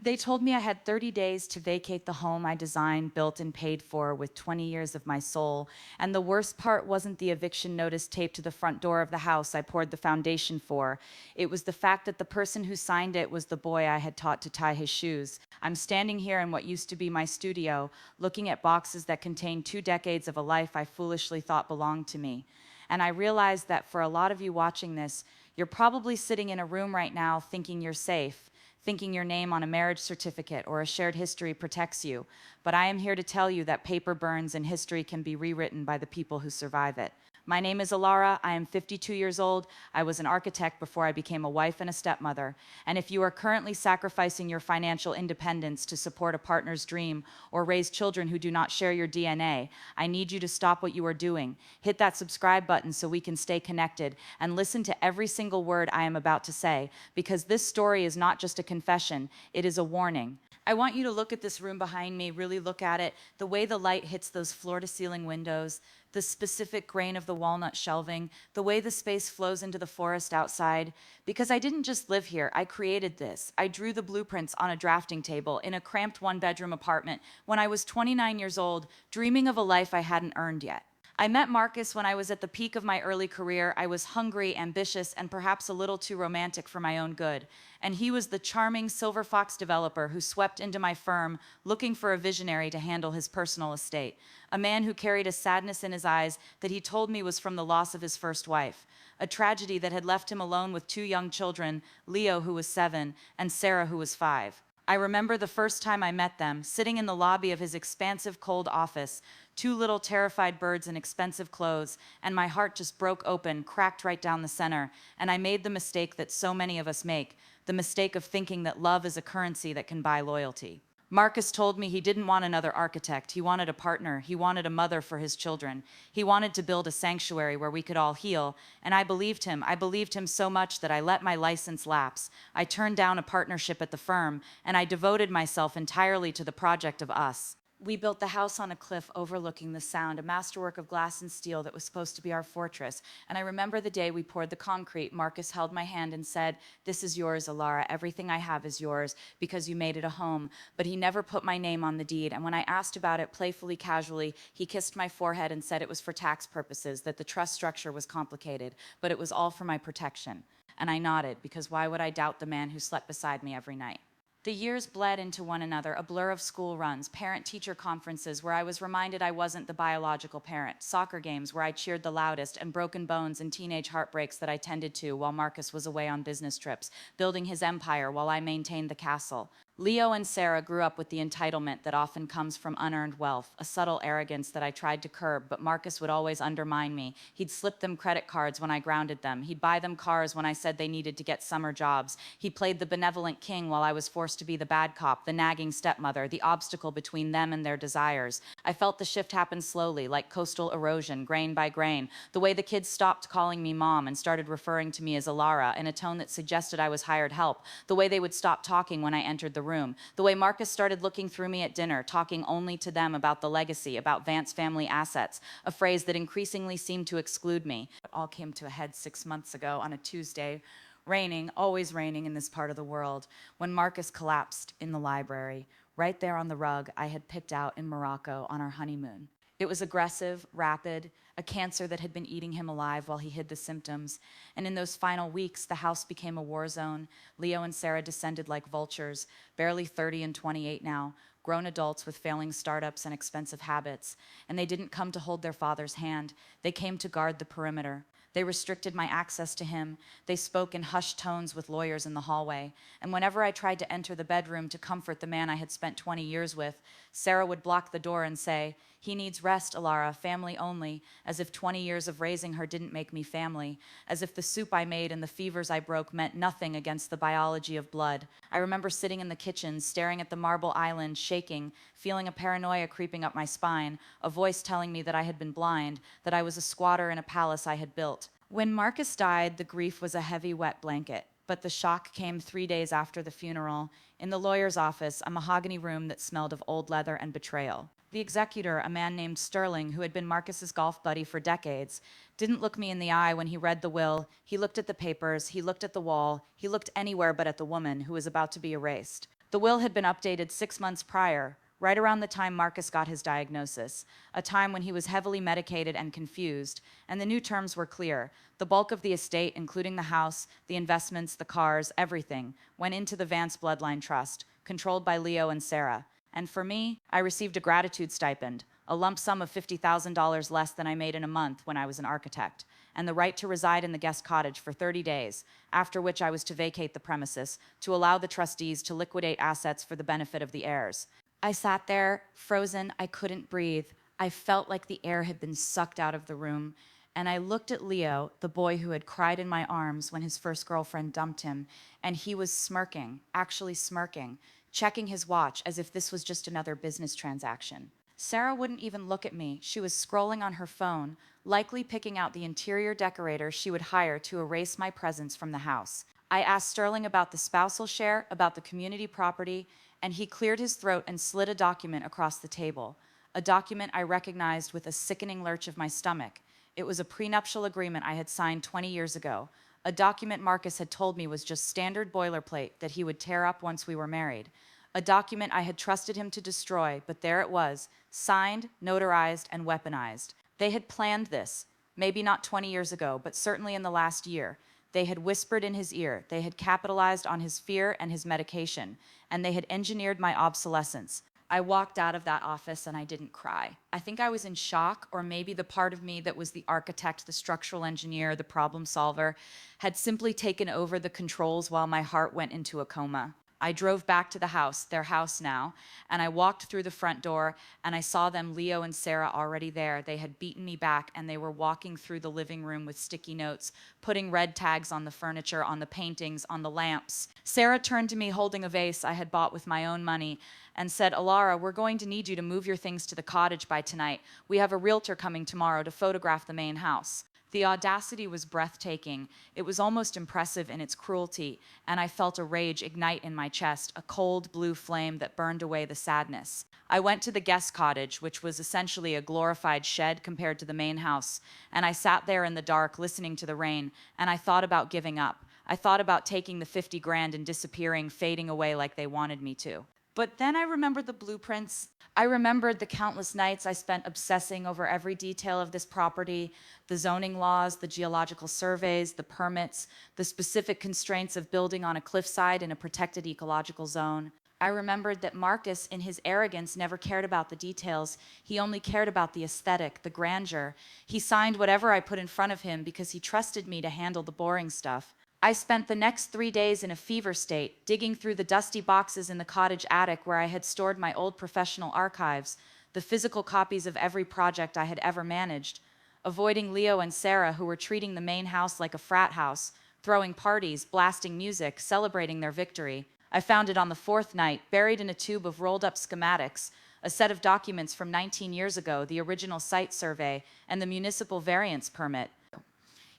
They told me I had 30 days to vacate the home I designed, built, and paid for with 20 years of my soul. And the worst part wasn't the eviction notice taped to the front door of the house I poured the foundation for. It was the fact that the person who signed it was the boy I had taught to tie his shoes. I'm standing here in what used to be my studio, looking at boxes that contain 2 decades of a life I foolishly thought belonged to me. And I realized that for a lot of you watching this, you're probably sitting in a room right now thinking you're safe, thinking your name on a marriage certificate or a shared history protects you. But I am here to tell you that paper burns and history can be rewritten by the people who survive it. My name is Alara. I am 52 years old. I was an architect before I became a wife and a stepmother. And if you are currently sacrificing your financial independence to support a partner's dream or raise children who do not share your DNA, I need you to stop what you are doing. Hit that subscribe button so we can stay connected and listen to every single word I am about to say, because this story is not just a confession, it is a warning. I want you to look at this room behind me, really look at it, the way the light hits those floor-to-ceiling windows, the specific grain of the walnut shelving, the way the space flows into the forest outside. Because I didn't just live here, I created this. I drew the blueprints on a drafting table in a cramped one-bedroom apartment when I was 29 years old, dreaming of a life I hadn't earned yet. I met Marcus when I was at the peak of my early career. I was hungry, ambitious, and perhaps a little too romantic for my own good. And he was the charming Silver Fox developer who swept into my firm looking for a visionary to handle his personal estate. A man who carried a sadness in his eyes that he told me was from the loss of his first wife. A tragedy that had left him alone with 2 young children, Leo, who was 7, and Sarah, who was 5. I remember the first time I met them, sitting in the lobby of his expansive, cold office, 2 little terrified birds in expensive clothes, and my heart just broke open, cracked right down the center, and I made the mistake that so many of us make, the mistake of thinking that love is a currency that can buy loyalty. Marcus told me he didn't want another architect. He wanted a partner. He wanted a mother for his children. He wanted to build a sanctuary where we could all heal. And I believed him. I believed him so much that I let my license lapse. I turned down a partnership at the firm, and I devoted myself entirely to the project of us. We built the house on a cliff overlooking the Sound, a masterwork of glass and steel that was supposed to be our fortress. And I remember the day we poured the concrete. Marcus held my hand and said, "This is yours, Alara. Everything I have is yours because you made it a home." But he never put my name on the deed. And when I asked about it playfully, casually, he kissed my forehead and said it was for tax purposes, that the trust structure was complicated, but it was all for my protection. And I nodded, because why would I doubt the man who slept beside me every night? The years bled into one another, a blur of school runs, parent-teacher conferences where I was reminded I wasn't the biological parent, soccer games where I cheered the loudest, and broken bones and teenage heartbreaks that I tended to while Marcus was away on business trips, building his empire while I maintained the castle. Leo and Sarah grew up with the entitlement that often comes from unearned wealth, a subtle arrogance that I tried to curb, but Marcus would always undermine me. He'd slip them credit cards when I grounded them. He'd buy them cars when I said they needed to get summer jobs. He played the benevolent king while I was forced to be the bad cop, the nagging stepmother, the obstacle between them and their desires. I felt the shift happen slowly, like coastal erosion, grain by grain. The way the kids stopped calling me mom and started referring to me as Alara in a tone that suggested I was hired help. The way they would stop talking when I entered the room. The way Marcus started looking through me at dinner, talking only to them about the legacy, about Vance family assets, a phrase that increasingly seemed to exclude me. It all came to a head 6 months ago on a Tuesday, raining, always raining in this part of the world, when Marcus collapsed in the library, right there on the rug I had picked out in Morocco on our honeymoon. It was aggressive, rapid, a cancer that had been eating him alive while he hid the symptoms. And in those final weeks, the house became a war zone. Leo and Sarah descended like vultures, barely 30 and 28 now, grown adults with failing startups and expensive habits. And they didn't come to hold their father's hand. They came to guard the perimeter. They restricted my access to him. They spoke in hushed tones with lawyers in the hallway. And whenever I tried to enter the bedroom to comfort the man I had spent 20 years with, Sarah would block the door and say, "He needs rest, Alara, family only," as if 20 years of raising her didn't make me family, as if the soup I made and the fevers I broke meant nothing against the biology of blood. I remember sitting in the kitchen, staring at the marble island, shaking, feeling a paranoia creeping up my spine, a voice telling me that I had been blind, that I was a squatter in a palace I had built. When Marcus died, the grief was a heavy, wet blanket. But the shock came 3 days after the funeral, in the lawyer's office, a mahogany room that smelled of old leather and betrayal. The executor, a man named Sterling, who had been Marcus's golf buddy for decades, didn't look me in the eye when he read the will. He looked at the papers, he looked at the wall, he looked anywhere but at the woman who was about to be erased. The will had been updated 6 months prior, right around the time Marcus got his diagnosis, a time when he was heavily medicated and confused, and the new terms were clear. The bulk of the estate, including the house, the investments, the cars, everything, went into the Vance Bloodline Trust, controlled by Leo and Sarah. And for me, I received a gratitude stipend, a lump sum of $50,000 less than I made in a month when I was an architect, and the right to reside in the guest cottage for 30 days, after which I was to vacate the premises to allow the trustees to liquidate assets for the benefit of the heirs. I sat there, frozen. I couldn't breathe. I felt like the air had been sucked out of the room. And I looked at Leo, the boy who had cried in my arms when his first girlfriend dumped him, and he was smirking, actually smirking, checking his watch as if this was just another business transaction. Sarah wouldn't even look at me. She was scrolling on her phone, likely picking out the interior decorator she would hire to erase my presence from the house. I asked Sterling about the spousal share, about the community property, and he cleared his throat and slid a document across the table. A document I recognized with a sickening lurch of my stomach. It was a prenuptial agreement I had signed 20 years ago. A document Marcus had told me was just standard boilerplate that he would tear up once we were married. A document I had trusted him to destroy, but there it was, signed, notarized, and weaponized. They had planned this, maybe not 20 years ago, but certainly in the last year. They had whispered in his ear. They had capitalized on his fear and his medication, and they had engineered my obsolescence. I walked out of that office and I didn't cry. I think I was in shock, or maybe the part of me that was the architect, the structural engineer, the problem solver, had simply taken over the controls while my heart went into a coma. I drove back to the house, their house now, and I walked through the front door and I saw them, Leo and Sarah, already there. They had beaten me back and they were walking through the living room with sticky notes, putting red tags on the furniture, on the paintings, on the lamps. Sarah turned to me holding a vase I had bought with my own money and said, "Alara, we're going to need you to move your things to the cottage by tonight. We have a realtor coming tomorrow to photograph the main house." The audacity was breathtaking. It was almost impressive in its cruelty, and I felt a rage ignite in my chest, a cold blue flame that burned away the sadness. I went to the guest cottage, which was essentially a glorified shed compared to the main house, and I sat there in the dark listening to the rain, and I thought about giving up. I thought about taking the 50 grand and disappearing, fading away like they wanted me to. But then I remembered the blueprints. I remembered the countless nights I spent obsessing over every detail of this property, the zoning laws, the geological surveys, the permits, the specific constraints of building on a cliffside in a protected ecological zone. I remembered that Marcus, in his arrogance, never cared about the details. He only cared about the aesthetic, the grandeur. He signed whatever I put in front of him because he trusted me to handle the boring stuff. I spent the next 3 days in a fever state, digging through the dusty boxes in the cottage attic where I had stored my old professional archives, the physical copies of every project I had ever managed, avoiding Leo and Sarah, who were treating the main house like a frat house, throwing parties, blasting music, celebrating their victory. I found it on the fourth night, buried in a tube of rolled-up schematics, a set of documents from 19 years ago, the original site survey, and the municipal variance permit.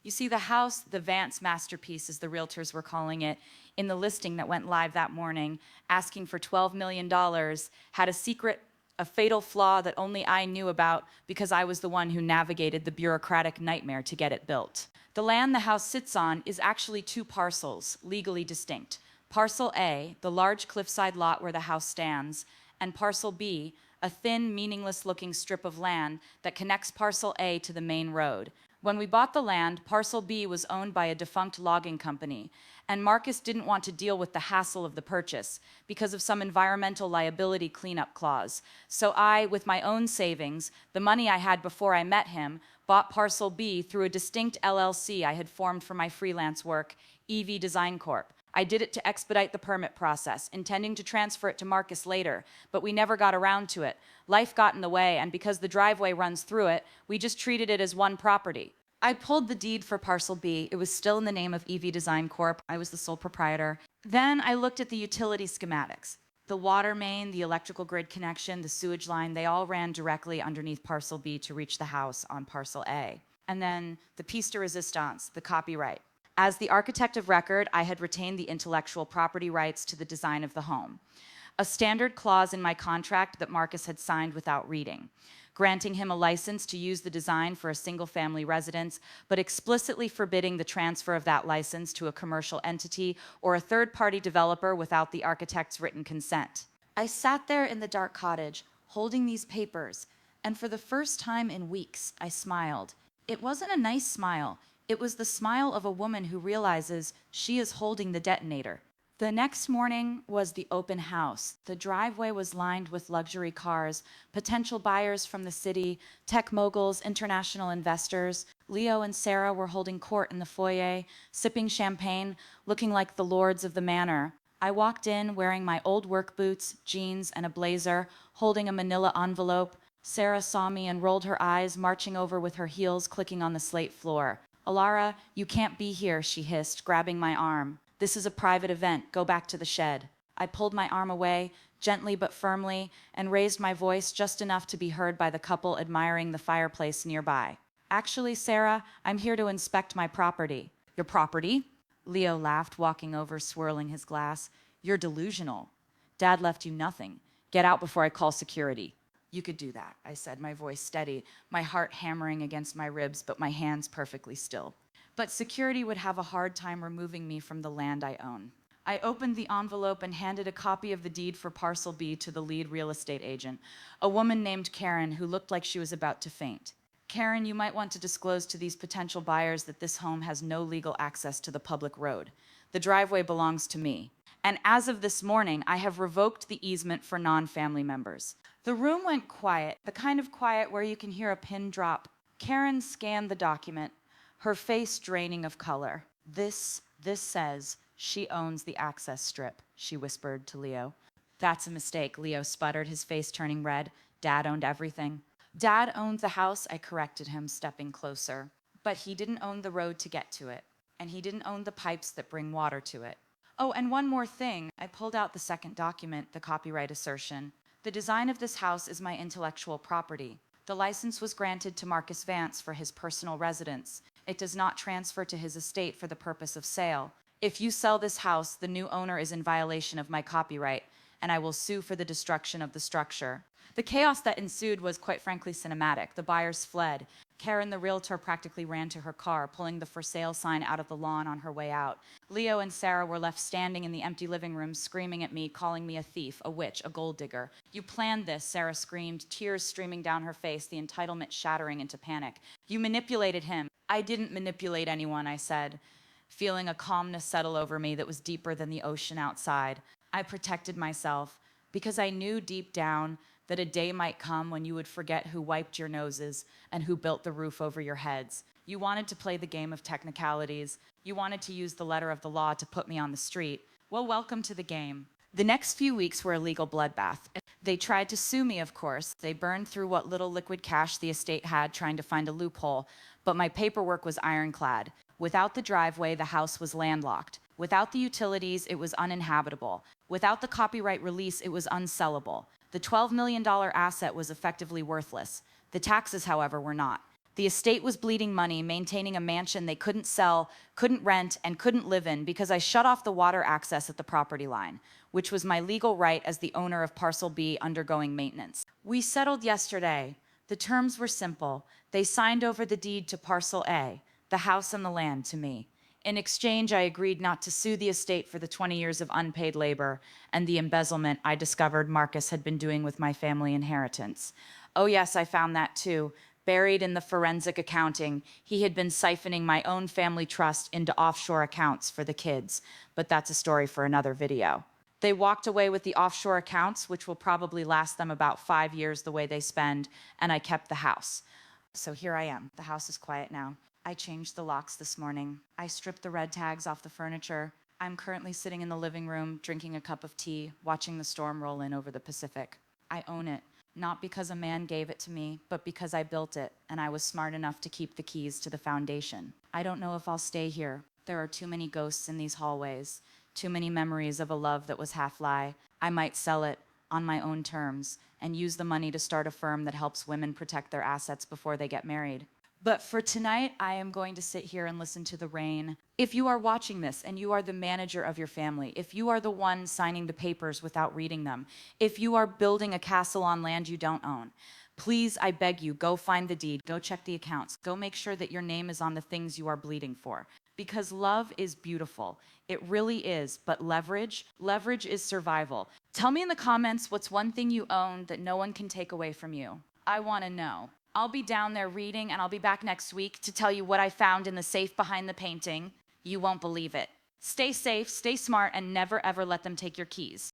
You see, the house, the Vance masterpiece, as the realtors were calling it, in the listing that went live that morning, asking for $12 million, had a secret, a fatal flaw that only I knew about because I was the one who navigated the bureaucratic nightmare to get it built. The land the house sits on is actually 2 parcels, legally distinct. Parcel A, the large cliffside lot where the house stands, and Parcel B, a thin, meaningless-looking strip of land that connects Parcel A to the main road. When we bought the land, Parcel B was owned by a defunct logging company, and Marcus didn't want to deal with the hassle of the purchase because of some environmental liability cleanup clause. So I, with my own savings, the money I had before I met him, bought Parcel B through a distinct LLC I had formed for my freelance work, EV Design Corp. I did it to expedite the permit process, intending to transfer it to Marcus later, but we never got around to it. Life got in the way, and because the driveway runs through it, we just treated it as one property. I pulled the deed for Parcel B. It was still in the name of EV Design Corp. I was the sole proprietor. Then I looked at the utility schematics. The water main, the electrical grid connection, the sewage line, they all ran directly underneath Parcel B to reach the house on Parcel A. And then the piece de resistance, the copyright. As the architect of record, I had retained the intellectual property rights to the design of the home. A standard clause in my contract that Marcus had signed without reading. granting him a license to use the design for a single-family residence, but explicitly forbidding the transfer of that license to a commercial entity or a third-party developer without the architect's written consent. I sat there in the dark cottage, holding these papers, and for the first time in weeks, I smiled. It wasn't a nice smile. It was the smile of a woman who realizes she is holding the detonator. The next morning was the open house. The driveway was lined with luxury cars, potential buyers from the city, tech moguls, international investors. Leo and Sarah were holding court in the foyer, sipping champagne, looking like the lords of the manor. I walked in wearing my old work boots, jeans, and a blazer, holding a manila envelope. Sarah saw me and rolled her eyes, marching over with her heels clicking on the slate floor. "Alara, you can't be here," she hissed, grabbing my arm. "This is a private event. Go back to the shed." I pulled my arm away, gently but firmly, and raised my voice just enough to be heard by the couple admiring the fireplace nearby. "Actually, Sarah, I'm here to inspect my property." "Your property?" Leo laughed, walking over, swirling his glass. "You're delusional. Dad left you nothing. Get out before I call security." "You could do that," I said, my voice steady, my heart hammering against my ribs, but my hands perfectly still. "But security would have a hard time removing me from the land I own." I opened the envelope and handed a copy of the deed for Parcel B to the lead real estate agent, a woman named Karen who looked like she was about to faint. "Karen, you might want to disclose to these potential buyers that this home has no legal access to the public road. The driveway belongs to me. And as of this morning, I have revoked the easement for non-family members." The room went quiet, the kind of quiet where you can hear a pin drop. Karen scanned the document, her face draining of color. This says she owns the access strip," she whispered to Leo. "That's a mistake," Leo sputtered, his face turning red. "Dad owned everything." "Dad owned the house," I corrected him, stepping closer. "But he didn't own the road to get to it, and he didn't own the pipes that bring water to it. Oh, and one more thing." I pulled out the second document, the copyright assertion. "The design of this house is my intellectual property. The license was granted to Marcus Vance for his personal residence. It does not transfer to his estate for the purpose of sale. If you sell this house, the new owner is in violation of my copyright, and I will sue for the destruction of the structure." The chaos that ensued was quite frankly cinematic. The buyers fled. Karen, the realtor, practically ran to her car, pulling the for sale sign out of the lawn on her way out. Leo and Sarah were left standing in the empty living room, screaming at me, calling me a thief, a witch, a gold digger. "You planned this," Sarah screamed, tears streaming down her face, the entitlement shattering into panic. "You manipulated him." "I didn't manipulate anyone," I said, feeling a calmness settle over me that was deeper than the ocean outside. "I protected myself because I knew deep down that a day might come when you would forget who wiped your noses and who built the roof over your heads. You wanted to play the game of technicalities. You wanted to use the letter of the law to put me on the street. Well, welcome to the game." The next few weeks were a legal bloodbath. They tried to sue me, of course. They burned through what little liquid cash the estate had, trying to find a loophole. But my paperwork was ironclad. Without the driveway, the house was landlocked. Without the utilities, it was uninhabitable. Without the copyright release, it was unsellable. The $12 million asset was effectively worthless. The taxes, however, were not. The estate was bleeding money, maintaining a mansion they couldn't sell, couldn't rent, and couldn't live in because I shut off the water access at the property line, which was my legal right as the owner of Parcel B undergoing maintenance. We settled yesterday. The terms were simple. They signed over the deed to Parcel A, the house and the land, to me. In exchange, I agreed not to sue the estate for the 20 years of unpaid labor and the embezzlement I discovered Marcus had been doing with my family inheritance. Oh yes, I found that too. Buried in the forensic accounting, he had been siphoning my own family trust into offshore accounts for the kids, but that's a story for another video. They walked away with the offshore accounts, which will probably last them about 5 years the way they spend, and I kept the house. So here I am. The house is quiet now. I changed the locks this morning. I stripped the red tags off the furniture. I'm currently sitting in the living room, drinking a cup of tea, watching the storm roll in over the Pacific. I own it, not because a man gave it to me, but because I built it, and I was smart enough to keep the keys to the foundation. I don't know if I'll stay here. There are too many ghosts in these hallways, too many memories of a love that was half lie. I might sell it on my own terms and use the money to start a firm that helps women protect their assets before they get married. But for tonight, I am going to sit here and listen to the rain. If you are watching this and you are the manager of your family, if you are the one signing the papers without reading them, if you are building a castle on land you don't own, please, I beg you, go find the deed, go check the accounts, go make sure that your name is on the things you are bleeding for. Because love is beautiful. It really is, but leverage is survival. Tell me in the comments what's one thing you own that no one can take away from you. I want to know. I'll be down there reading, and I'll be back next week to tell you what I found in the safe behind the painting. You won't believe it. Stay safe, stay smart, and never ever let them take your keys.